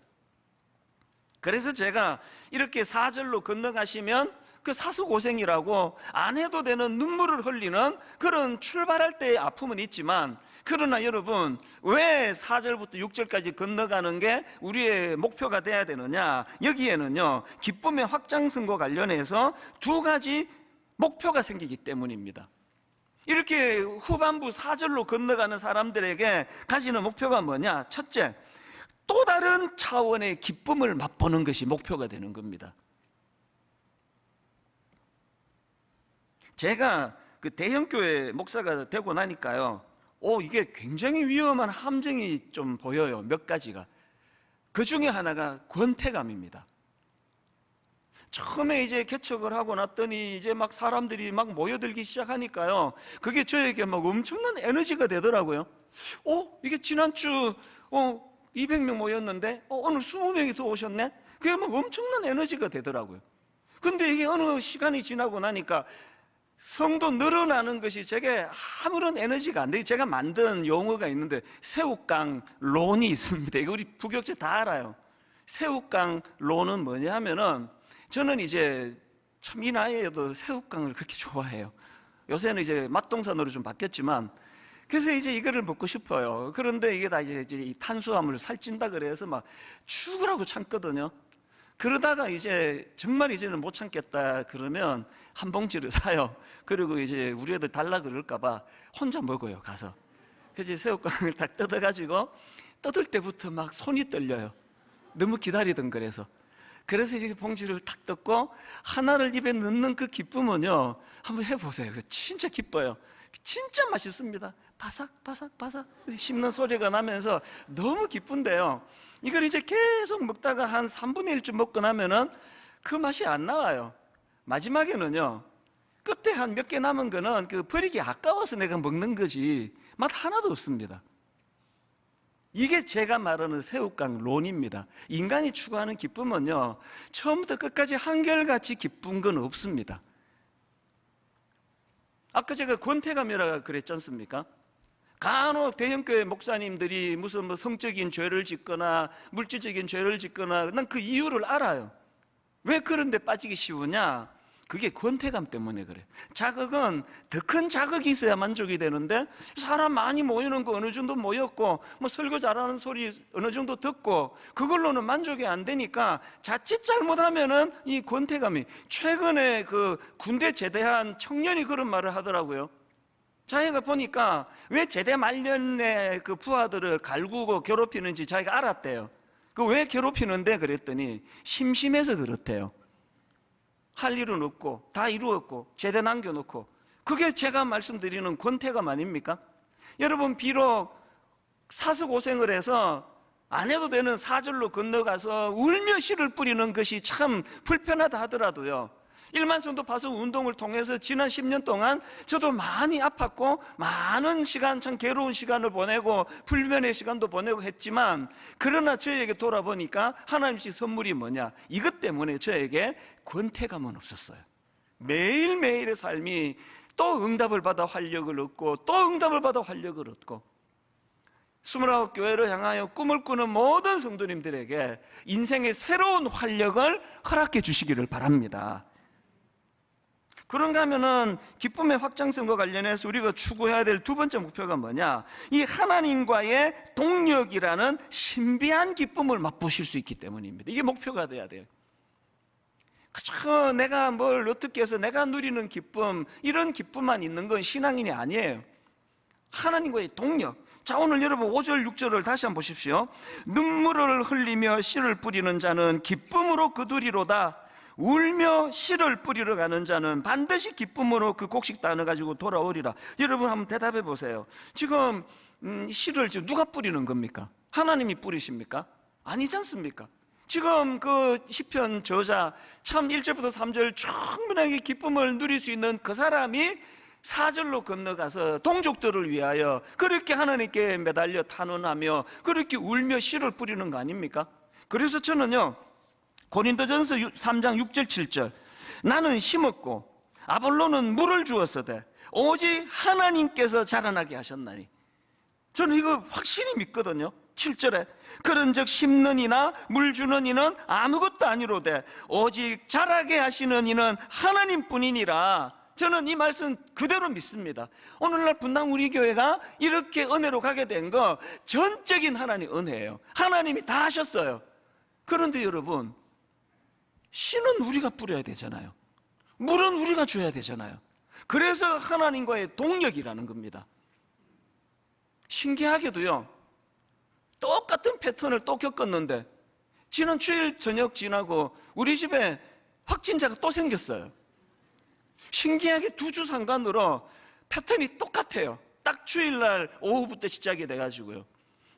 [SPEAKER 1] 그래서 제가 이렇게 4절로 건너가시면 그 사수고생이라고 안 해도 되는 눈물을 흘리는 그런 출발할 때의 아픔은 있지만, 그러나 여러분, 왜 4절부터 6절까지 건너가는 게 우리의 목표가 돼야 되느냐? 여기에는요, 기쁨의 확장성과 관련해서 두 가지 목표가 생기기 때문입니다. 이렇게 후반부 4절로 건너가는 사람들에게 가지는 목표가 뭐냐? 첫째, 또 다른 차원의 기쁨을 맛보는 것이 목표가 되는 겁니다. 제가 그 대형교회 목사가 되고 나니까요, 이게 굉장히 위험한 함정이 좀 보여요. 몇 가지가. 그 중에 하나가 권태감입니다. 처음에 이제 개척을 하고 났더니 이제 막 사람들이 막 모여들기 시작하니까요, 그게 저에게 막 엄청난 에너지가 되더라고요. 이게 지난주 200명 모였는데 오늘 20명이 더 오셨네? 그게 막 엄청난 에너지가 되더라고요. 근데 이게 어느 시간이 지나고 나니까 성도 늘어나는 것이 제게 아무런 에너지가 안 돼요. 제가 만든 용어가 있는데 새우깡론이 있습니다. 이거 우리 부교체 다 알아요. 새우깡론은 뭐냐 하면은, 저는 이제 참 이 나이에도 새우깡을 그렇게 좋아해요. 요새는 이제 맛동산으로 좀 바뀌었지만, 그래서 이제 이거를 먹고 싶어요. 그런데 이게 다 이제 이 탄수화물 살찐다 그래서 막 죽으라고 참거든요. 그러다가 이제 정말 이제는 못 참겠다 그러면 한 봉지를 사요. 그리고 이제 우리 애들 달라 그럴까봐 혼자 먹어요, 가서. 그래서 새우깡을 딱 뜯어가지고 뜯을 때부터 막 손이 떨려요. 너무 기다리던 거라서. 그래서 이제 봉지를 탁 뜯고 하나를 입에 넣는 그 기쁨은요, 한번 해보세요. 진짜 기뻐요. 진짜 맛있습니다. 바삭바삭바삭 씹는 소리가 나면서 너무 기쁜데요, 이걸 이제 계속 먹다가 한 3분의 1쯤 먹고 나면은 그 맛이 안 나와요. 마지막에는요, 끝에 한 몇 개 남은 거는 그 버리기 아까워서 내가 먹는 거지 맛 하나도 없습니다. 이게 제가 말하는 새우깡론입니다. 인간이 추구하는 기쁨은요, 처음부터 끝까지 한결같이 기쁜 건 없습니다. 아까 제가 권태감이라고 그랬지 않습니까? 간혹 대형교회 목사님들이 무슨 뭐 성적인 죄를 짓거나 물질적인 죄를 짓거나, 난 그 이유를 알아요. 왜 그런 데 빠지기 쉬우냐? 그게 권태감 때문에 그래요. 자극은 더 큰 자극이 있어야 만족이 되는데, 사람 많이 모이는 거 어느 정도 모였고 뭐 설교 잘하는 소리 어느 정도 듣고 그걸로는 만족이 안 되니까 자칫 잘못하면은 이 권태감이, 최근에 그 군대 제대한 청년이 그런 말을 하더라고요. 자기가 보니까 왜 제대 말년에 그 부하들을 갈구고 괴롭히는지 자기가 알았대요. 그 왜 괴롭히는데 그랬더니 심심해서 그렇대요. 할 일은 없고 다 이루었고 제대 남겨놓고. 그게 제가 말씀드리는 권태감 아닙니까? 여러분, 비록 사수고생을 해서 안 해도 되는 4절로 건너가서 울며 씨를 뿌리는 것이 참 불편하다 하더라도요, 일만성도 파수 운동을 통해서 지난 10년 동안 저도 많이 아팠고 많은 시간, 참 괴로운 시간을 보내고 불면의 시간도 보내고 했지만, 그러나 저에게 돌아보니까 하나님 주신 선물이 뭐냐? 이것 때문에 저에게 권태감은 없었어요. 매일매일의 삶이 또 응답을 받아 활력을 얻고 또 응답을 받아 활력을 얻고 29교회를 향하여 꿈을 꾸는 모든 성도님들에게 인생의 새로운 활력을 허락해 주시기를 바랍니다. 그런가 하면은 기쁨의 확장성과 관련해서 우리가 추구해야 될 두 번째 목표가 뭐냐? 이 하나님과의 동력이라는 신비한 기쁨을 맛보실 수 있기 때문입니다. 이게 목표가 돼야 돼요. 그저 내가 뭘 어떻게 해서 내가 누리는 기쁨, 이런 기쁨만 있는 건 신앙인이 아니에요. 하나님과의 동력. 자, 오늘 여러분 5절 6절을 다시 한번 보십시오. 눈물을 흘리며 씨를 뿌리는 자는 기쁨으로 거두리로다. 울며 씨를 뿌리러 가는 자는 반드시 기쁨으로 그 곡식 따내 가지고 돌아오리라. 여러분 한번 대답해 보세요. 지금 씨를 지금 누가 뿌리는 겁니까? 하나님이 뿌리십니까? 아니지 않습니까? 지금 그 시편 저자 참 1절부터 3절 충분하게 기쁨을 누릴 수 있는 그 사람이 4절로 건너가서 동족들을 위하여 그렇게 하나님께 매달려 탄원하며 그렇게 울며 씨를 뿌리는 거 아닙니까? 그래서 저는요, 고린도전서 3장 6절 7절 나는 심었고 아볼로는 물을 주었으되 오직 하나님께서 자라나게 하셨나니, 저는 이거 확실히 믿거든요. 7절에 그런즉 심는 이나 물 주는 이는 아무것도 아니로되 오직 자라게 하시는 이는 하나님뿐이니라. 저는 이 말씀 그대로 믿습니다. 오늘날 분당 우리 교회가 이렇게 은혜로 가게 된 거 전적인 하나님 은혜예요. 하나님이 다 하셨어요. 그런데 여러분, 씨는 우리가 뿌려야 되잖아요. 물은 우리가 줘야 되잖아요. 그래서 하나님과의 동력이라는 겁니다. 신기하게도요, 똑같은 패턴을 또 겪었는데 지난 주일 저녁 지나고 우리 집에 확진자가 또 생겼어요. 신기하게 2주 상간으로 패턴이 똑같아요. 딱 주일날 오후부터 시작이 돼가지고요.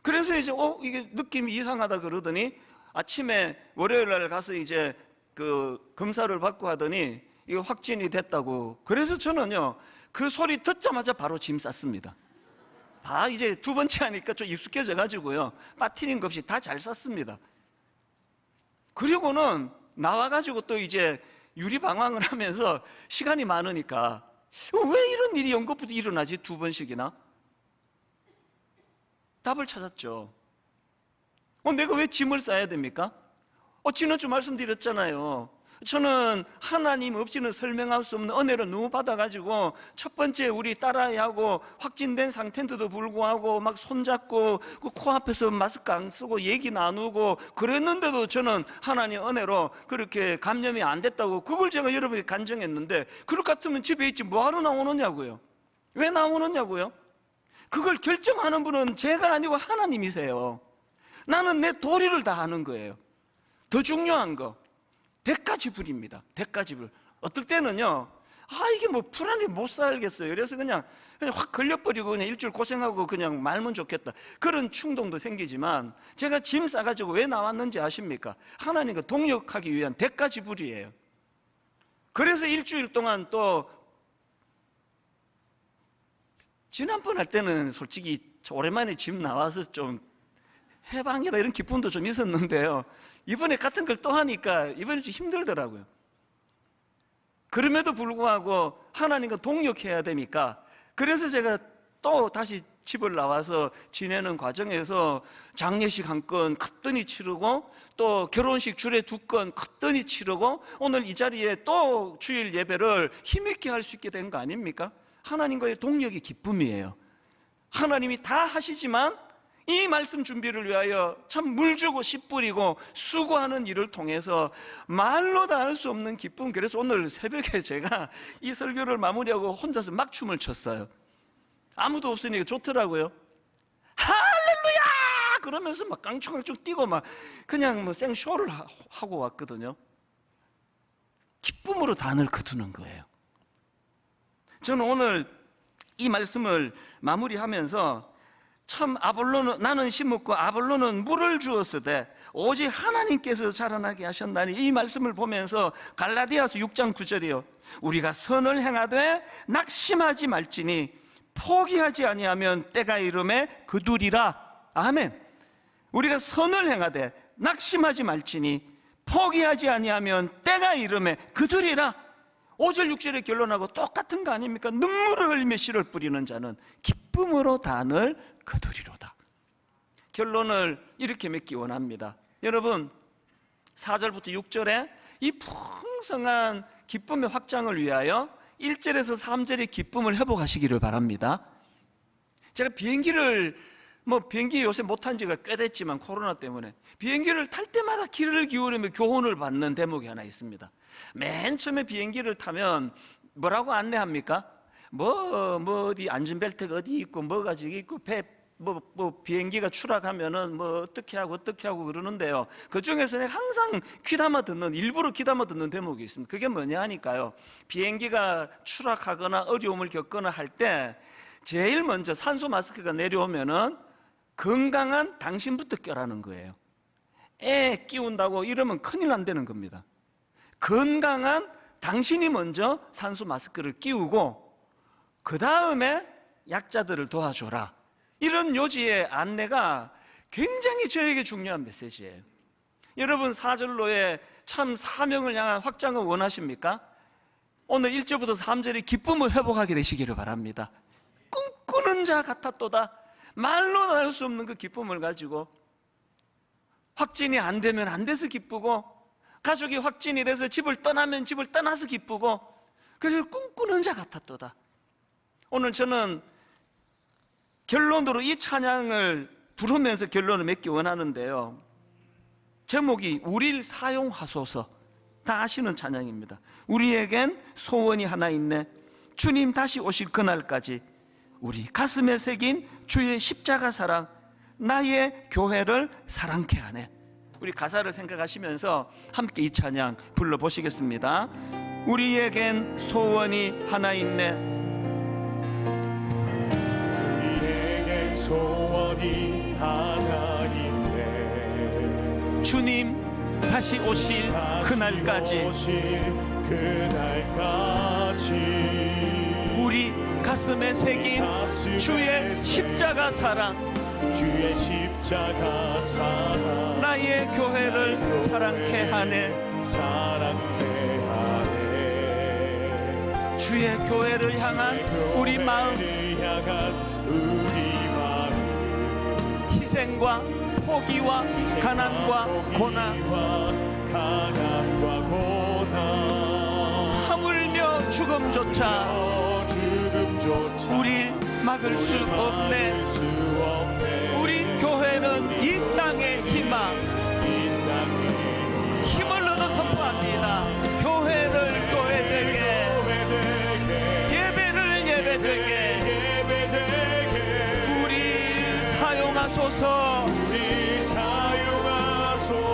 [SPEAKER 1] 그래서 이제 이게 느낌이 이상하다 그러더니 아침에 월요일날 가서 이제 그 검사를 받고 하더니 이거 확진이 됐다고. 그래서 저는요, 그 소리 듣자마자 바로 짐 쌌습니다. 다 이제 두 번째 하니까 좀 익숙해져 가지고요, 빠트린 것 없이 다 잘 쌌습니다. 그리고는 나와가지고 또 이제 유리방황을 하면서 시간이 많으니까 왜 이런 일이 연것부터 일어나지 2번씩이나? 답을 찾았죠. 내가 왜 짐을 싸야 됩니까? 지난주 말씀드렸잖아요. 저는 하나님 없이는 설명할 수 없는 은혜를 너무 받아가지고 첫 번째 우리 딸아이하고 확진된 상태인데도 불구하고 막 손잡고 그 코앞에서 마스크 안 쓰고 얘기 나누고 그랬는데도 저는 하나님 은혜로 그렇게 감염이 안 됐다고, 그걸 제가 여러분에게 간증했는데, 그럴 것 같으면 집에 있지 뭐하러 나오느냐고요. 왜 나오느냐고요. 그걸 결정하는 분은 제가 아니고 하나님이세요. 나는 내 도리를 다 하는 거예요. 더 중요한 거, 대가지불입니다. 대가지불. 어떨 때는요, 이게 뭐 불안해 못 살겠어요. 그래서 그냥 확 걸려버리고 그냥 일주일 고생하고 그냥 말면 좋겠다, 그런 충동도 생기지만, 제가 짐 싸가지고 왜 나왔는지 아십니까? 하나님과 동역하기 위한 대가지불이에요. 그래서 일주일 동안 또 지난번 할 때는 솔직히 오랜만에 짐 나와서 좀 해방이다 이런 기쁨도 좀 있었는데요, 이번에 같은 걸 또 하니까 이번에 좀 힘들더라고요. 그럼에도 불구하고 하나님과 동역해야 되니까, 그래서 제가 또 다시 집을 나와서 지내는 과정에서 장례식 한 건 커더니 치르고, 또 결혼식 주례 2건 커더니 치르고, 오늘 이 자리에 또 주일 예배를 힘있게 할 수 있게 된 거 아닙니까? 하나님과의 동역이 기쁨이에요. 하나님이 다 하시지만 이 말씀 준비를 위하여 참 물 주고 씨 뿌리고 수고하는 일을 통해서 말로 다 할 수 없는 기쁨. 그래서 오늘 새벽에 제가 이 설교를 마무리하고 혼자서 막 춤을 췄어요. 아무도 없으니까 좋더라고요. 할렐루야! 그러면서 막 깡충깡충 뛰고 막 그냥 뭐 생쇼를 하고 왔거든요. 기쁨으로 단을 거두는 거예요. 저는 오늘 이 말씀을 마무리하면서 참 나는 심었고 아볼로는 물을 주었으되 오직 하나님께서 자라나게 하셨나니, 이 말씀을 보면서 갈라디아서 6장 9절이요, 우리가 선을 행하되 낙심하지 말지니 포기하지 아니하면 때가 이름에 거두리라. 아멘. 우리가 선을 행하되 낙심하지 말지니 포기하지 아니하면 때가 이름에 거두리라. 5절 6절의 결론하고 똑같은 거 아닙니까? 눈물을 흘리며 씨를 뿌리는 자는 기쁨으로 단을 거두리로다. 결론을 이렇게 맺기 원합니다. 여러분 4절부터 6절에 이 풍성한 기쁨의 확장을 위하여 1절에서 3절의 기쁨을 회복하시기를 바랍니다. 제가 비행기 요새 못한 지가 꽤 됐지만 코로나 때문에 비행기를 탈 때마다 귀를 기울이며 교훈을 받는 대목이 하나 있습니다. 맨 처음에 비행기를 타면 뭐라고 안내합니까? 어디 안전벨트가 어디 있고 뭐가 저기 있고 비행기가 추락하면은 어떻게 하고 그러는데요. 그 중에서 항상 일부러 귀담아 듣는 대목이 있습니다. 그게 뭐냐 하니까요. 비행기가 추락하거나 어려움을 겪거나 할 때 제일 먼저 산소 마스크가 내려오면은 건강한 당신부터 껴라는 거예요. 애 끼운다고 이러면 큰일 난다는 겁니다. 건강한 당신이 먼저 산소 마스크를 끼우고 그 다음에 약자들을 도와줘라. 이런 요지의 안내가 굉장히 저에게 중요한 메시지예요. 여러분 4절로의 참 사명을 향한 확장을 원하십니까? 오늘 1절부터 3절의 기쁨을 회복하게 되시기를 바랍니다. 꿈꾸는 자 같았도다. 말로 나눌 수 없는 그 기쁨을 가지고 확진이 안 되면 안 돼서 기쁘고 가족이 확진이 돼서 집을 떠나면 집을 떠나서 기쁘고 그래서 꿈꾸는 자 같았도다. 오늘 저는 결론으로 이 찬양을 부르면서 결론을 맺기 원하는데요. 제목이 우리를 사용하소서. 다 아시는 찬양입니다. 우리에겐 소원이 하나 있네. 주님 다시 오실 그날까지 우리 가슴에 새긴 주의 십자가 사랑 나의 교회를 사랑케 하네. 우리 가사를 생각하시면서 함께 이 찬양 불러보시겠습니다. 우리에겐 소원이 하나 있네.
[SPEAKER 2] 우리에겐 소원이 하나 있네.
[SPEAKER 1] 주님 다시 오실 그날까지 우리 가슴에 새긴 주의 십자가 사랑 나의 교회를 사랑케 하네. 주의 교회를 향한 우리 마음, 희생과 포기와 가난과 고난, 하물며 죽음조차 우릴 막을 수 없네. 우리 교회는 이 땅의 희망, 힘을 얻어 선포합니다. 교회를 교회되게, 예배를 예배되게 우리 사용하소서.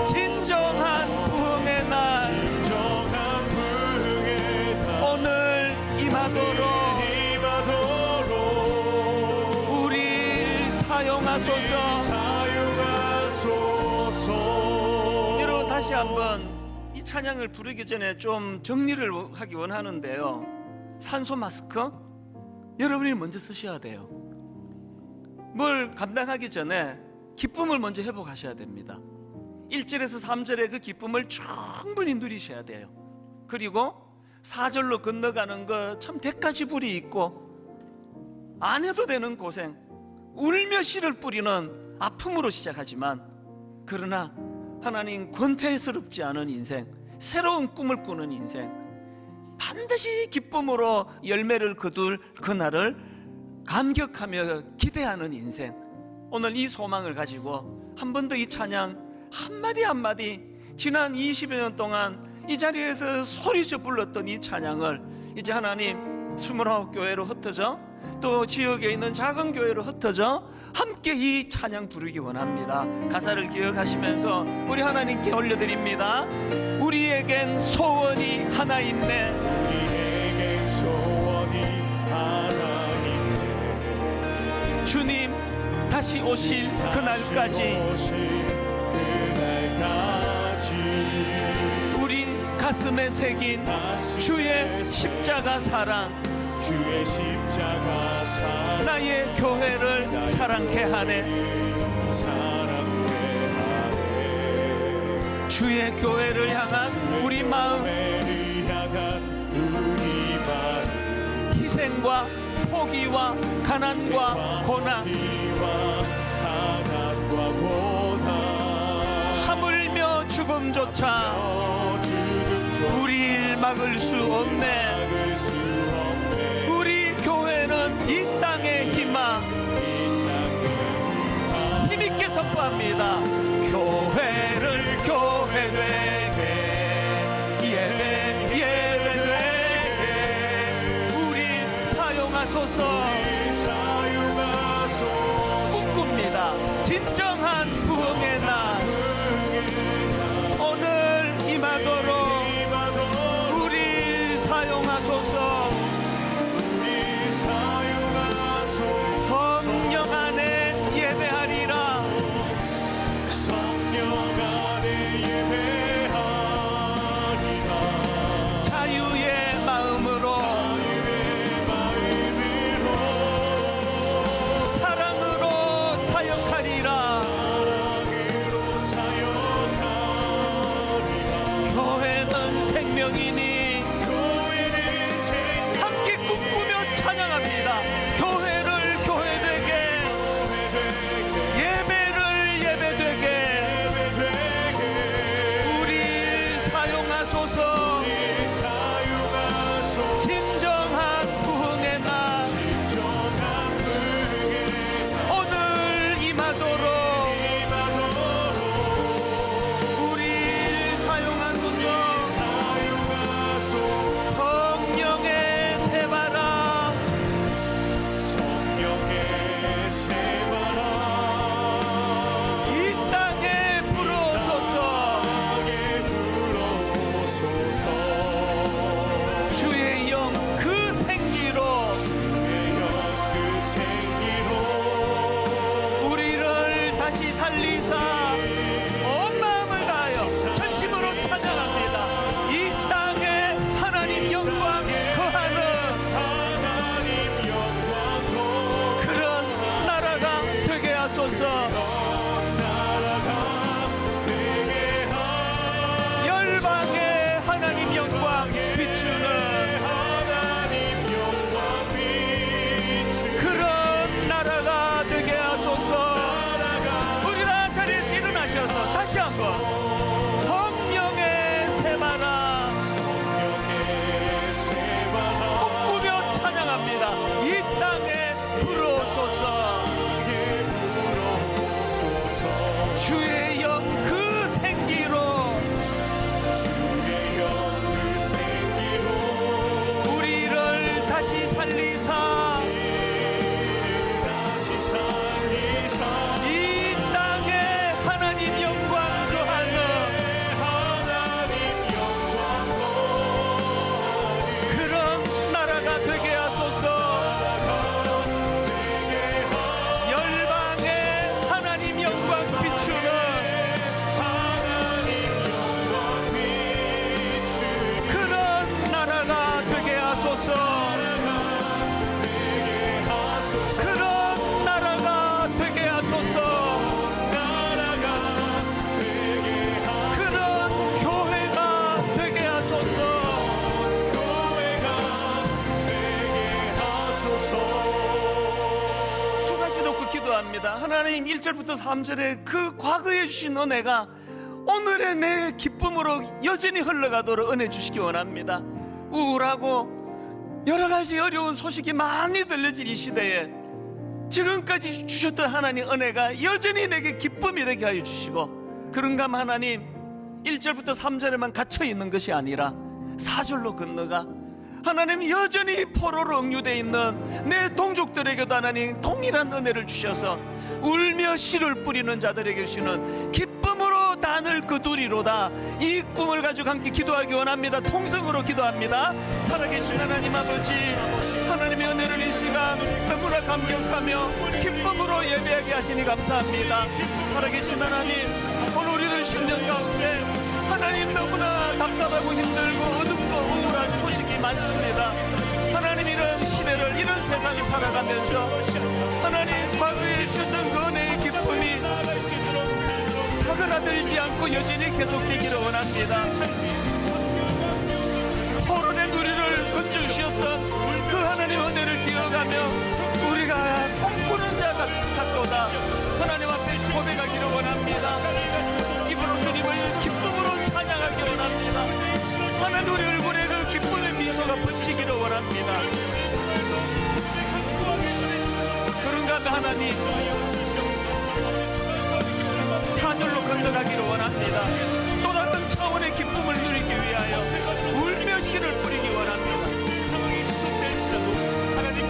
[SPEAKER 1] 진정한 부흥의 날 오늘 임하도록 우리 사용하소서. 여러분 다시 한번 이 찬양을 부르기 전에 좀 정리를 하기 원하는데요. 산소 마스크 여러분이 먼저 쓰셔야 돼요. 뭘 감당하기 전에 기쁨을 먼저 회복하셔야 됩니다. 1절에서 3절의 그 기쁨을 충분히 누리셔야 돼요. 그리고 4절로 건너가는 거 참 대가지불이 있고 안 해도 되는 고생, 울며 씨를 뿌리는 아픔으로 시작하지만 그러나 하나님 권태스럽지 않은 인생, 새로운 꿈을 꾸는 인생, 반드시 기쁨으로 열매를 거둘 그날을 감격하며 기대하는 인생, 오늘 이 소망을 가지고 한 번 더 이 찬양 한마디 한마디 지난 20여 년 동안 이 자리에서 소리쳐 불렀던 이 찬양을 이제 하나님 29교회로 흩어져 또 지역에 있는 작은 교회로 흩어져 함께 이 찬양 부르기 원합니다. 가사를 기억하시면서 우리 하나님께 올려드립니다. 우리에겐 소원이 하나 있네.
[SPEAKER 2] 우리에겐 소원이 하나 있네.
[SPEAKER 1] 주님 다시 오실 그날까지 우리 가슴에 새긴 주의 십자가 사랑 나의 교회를 사랑케 하네. 주의 교회를 향한 우리 마음, 희생과 포기와 가난과 고난,
[SPEAKER 2] 가난과 고난,
[SPEAKER 1] 하물며 죽음조차 우리를 막을 수 없네.
[SPEAKER 2] 막을 수 없네.
[SPEAKER 1] 우리 교회는 이 땅의 희망, 힘있게 선포합니다. 교회를 교회되게, 예배되게 우리 사용하소서. 꿈꿉니다. 진정한 부흥의 날 오늘 임하도록 우리 사용하소서. 성령 안에 예배하리라. 자유의 마음으로 사랑으로 사역하리라. 교회는 생명이니 함께 꿈꾸며 찬양합니다. 교회를 교회되게, 예배를 예배되게 우리 사용하소서. 진정한 부흥의 날 오늘 임하도록 우리 사용하소서. 성령의 새바람 이 땅에 불어서서 주의 영 그 생기로 우리를 다시 살리사 온 마음을 다하여 전심으로 찬양합니다. 이 땅에 하나님 영광 거하는 그런 나라가 되게 하소서. 열방에 하나님 영광 비추는 그런 나라가 되게 하소서. 우리 다 자리에서 일어나셔서 다시 한번 성령의 새바람 꿈꾸며 찬양합니다. 이 땅에 불어소서. 주의 영 그 생기로 우리를 다시 살리사 이 땅에 하나님 영광 거하는 그런 나라가 되게 하소서. 열방에 하나님 영광 비추는 그런 나라가 되게 하소서. 그런 나라가 되게 하소서. 그런 교회가 되게 하소서. 두 가지 놓고 기도합니다. 하나님 1절부터 3절에 그 과거에 주신 은혜가 오늘의 내 기쁨으로 여전히 흘러가도록 은혜 주시기 원합니다. 우울하고 여러 가지 어려운 소식이 많이 들려진 이 시대에 지금까지 주셨던 하나님 은혜가 여전히 내게 기쁨이 되게 하여 주시고, 그런가 하나님 1절부터 3절에만 갇혀 있는 것이 아니라 4절로 건너가 하나님 여전히 포로로 억류되어 있는 내 동족들에게도 하나님 동일한 은혜를 주셔서 울며 씨를 뿌리는 자들에게 주시는 기쁨으로 단을 거두리로다. 이 꿈을 가지고 함께 기도하기 원합니다. 통성으로 기도합니다. 살아계신 하나님 아버지, 하나님의 은혜를 이 시간 너무나 감격하며 기쁨으로 예배하게 하시니 감사합니다. 살아계신 하나님, 오늘 우리들 심령 가운데 하나님 너무나 답답하고 힘들고 어둡고 우울한 소식이 많습니다. 하나님 이런 시대를, 이런 세상을 살아가면서 하나님 과거에 주셨던 그 은혜의 기쁨이 사그라들지 않고 여전히 계속되기를 원합니다. 포로된 우리를 건져주셨던 그 하나님 기뻐하며 우리가 꿈꾸는 자 같도다. 하나님 앞에 고백하기를 원합니다. 입으로 주님을 기쁨으로 찬양하기 원합니다. 하나님 우리 얼굴에 그 기쁨의 미소가 번지기를 원합니다. 그런가 하면 하나님 사절로 건너가기를 원합니다. 또 다른 차원의 기쁨을 누리기 위하여 울며 씨를 뿌리기 원합니다.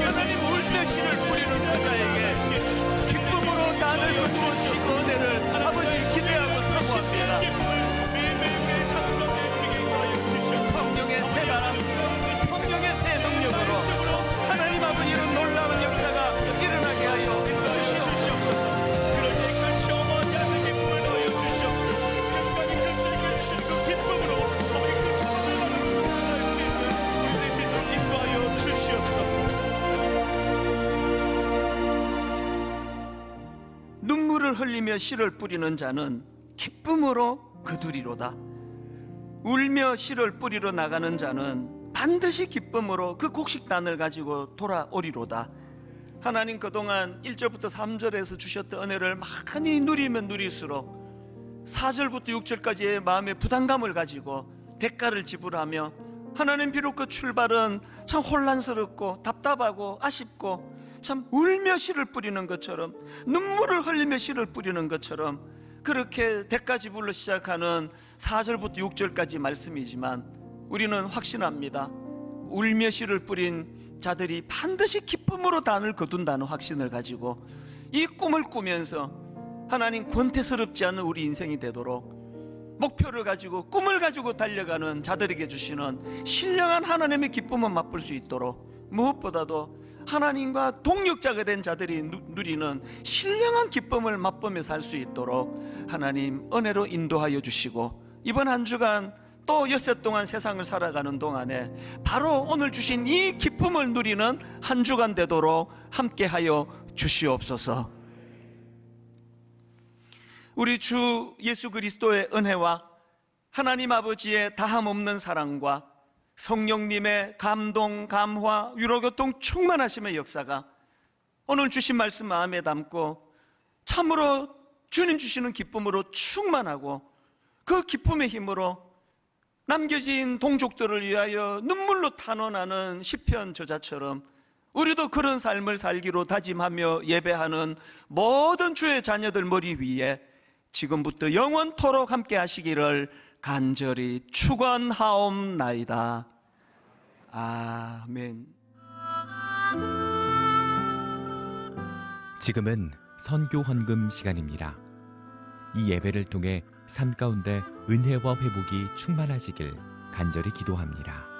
[SPEAKER 1] 하나님 울며 씨를 뿌리는 여자에게 기쁨으로 나를 거두시고 은혜를 아버지 기대하고 사모합니다. 성령의 새 바람, 성령의 새 능력으로 하나님 아버지 이런 놀라운 역사가 일어나게 하여 주시옵소서.
[SPEAKER 2] 그럴 때 끝이 어머지 않는 기쁨을 더하여 주시옵소서. 끝까지 끝을 주신 그 기쁨으로 어머니 그 사랑을 받을 수 있는 우리 될 수 있도록 인도하여 주시옵소서.
[SPEAKER 1] 눈물을 흘리며 씨를 뿌리는 자는 기쁨으로 거두리로다. 울며 씨를 뿌리러 나가는 자는 반드시 기쁨으로 그 곡식단을 가지고 돌아오리로다. 하나님 그동안 1절부터 3절에서 주셨던 은혜를 많이 누리면 누릴수록 4절부터 6절까지의 마음의 부담감을 가지고 대가를 지불하며 하나님 비록 그 출발은 참 혼란스럽고 답답하고 아쉽고 참 울며 씨를 뿌리는 것처럼 눈물을 흘리며 씨를 뿌리는 것처럼 그렇게 대가 지불로 시작하는 4절부터 6절까지 말씀이지만 우리는 확신합니다. 울며 씨를 뿌린 자들이 반드시 기쁨으로 단을 거둔다는 확신을 가지고 이 꿈을 꾸면서 하나님 권태스럽지 않은 우리 인생이 되도록 목표를 가지고 꿈을 가지고 달려가는 자들에게 주시는 신령한 하나님의 기쁨을 맛볼 수 있도록 무엇보다도 하나님과 동력자가 된 자들이 누리는 신령한 기쁨을 맛보며 살 수 있도록 하나님 은혜로 인도하여 주시고 이번 한 주간 또 엿새 동안 세상을 살아가는 동안에 바로 오늘 주신 이 기쁨을 누리는 한 주간 되도록 함께하여 주시옵소서. 우리 주 예수 그리스도의 은혜와 하나님 아버지의 다함없는 사랑과 성령님의 감동, 감화, 위로교통 충만하심의 역사가 오늘 주신 말씀 마음에 담고 참으로 주님 주시는 기쁨으로 충만하고 그 기쁨의 힘으로 남겨진 동족들을 위하여 눈물로 탄원하는 시편 저자처럼 우리도 그런 삶을 살기로 다짐하며 예배하는 모든 주의 자녀들 머리 위에 지금부터 영원토록 함께 하시기를 간절히 축원하옵나이다. 아멘.
[SPEAKER 3] 지금은 선교 헌금 시간입니다. 이 예배를 통해 삶 가운데 은혜와 회복이 충만하시길 간절히 기도합니다.